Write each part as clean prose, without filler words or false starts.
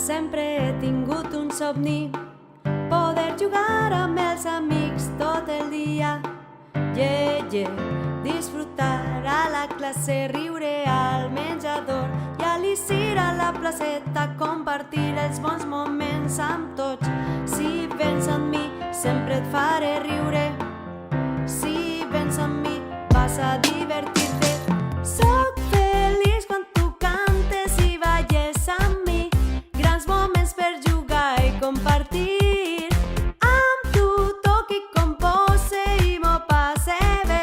Sempre he tingut un somni, poder jugar amb els amics tot el dia. Disfrutar a la classe, riure al menjador i a l'issir a la placeta, compartir els bons moments amb tots. Si vens amb mi, sempre et faré riure. Si vens amb mi, vas a divertir-te. Soc feliç quan tu cantes i balles amb mi. Grans moments per jugar i compartir. Amb tu toc i compose i m'ho passe bé.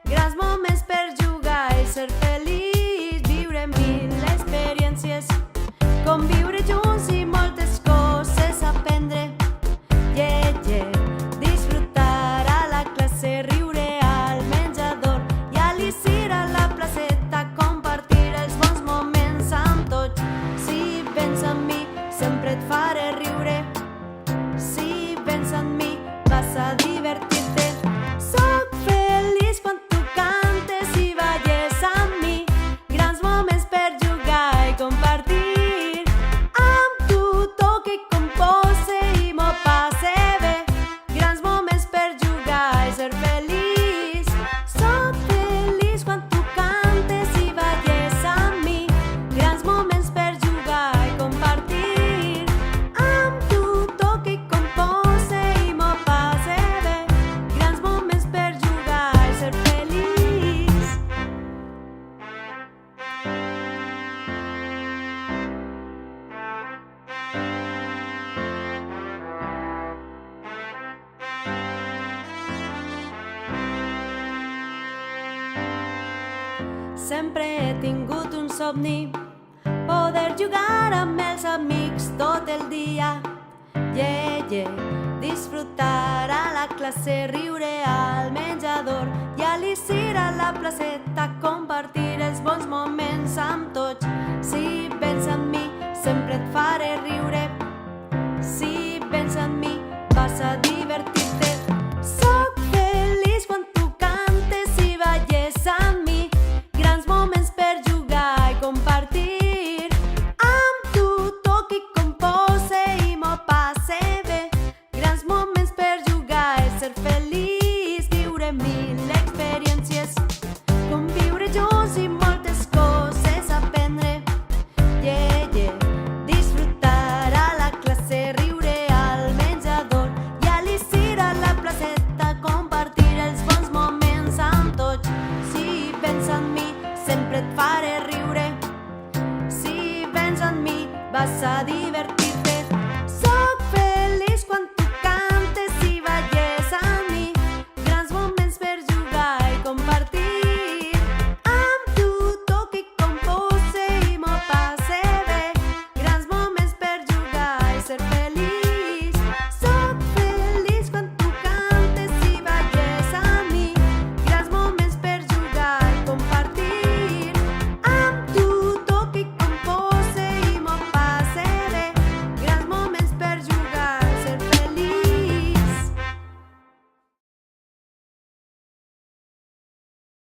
Grans moments per jugar i ser feliç. Viure mil experiències, conviure junts i moltes coses aprendre. Disfrutar a la classe, riure al menjador i a l'issir a la placeta, compartir els bons moments amb tots. Si vens amb mi, sempre et faré riure. Si vens amb mi, vas a divertir-te. Soc feliç quan tu cantes i balles amb mi. Grans moments per jugar i compartir. Amb tu toc i compose i m'ho passe bé. Grans moments per jugar i ser feliç. Soc feliç quan tu cantes i balles amb mi. Grans moments per jugar i compartir. Amb tu toc i compose i m'ho passe bé. Grans moments per jugar i ser feliç. Sempre he tingut un somni, poder jugar amb els amics tot el dia. Disfrutar a la classe, riure al menjador i a l'issir a la placeta, compartir els bons moments amb tots. Si vens amb mi, sempre et faré riure. Si vens amb mi, vas a divertir-te. Soc feliç quan tu cantes i balles amb mi. Grans moments per jugar i compartir. Amb tu toc i compose i m'ho passe bé. Grans moments per jugar i ser feliç. Viure mil experiències, conviure junts i moltes coses aprendre. Disfrutar a la classe, riure al menjador i a l'issir a la placeta, compartir els bons moments amb tots. Si vens amb mi, sempre et faré riure. Si vens amb mi, vas a dir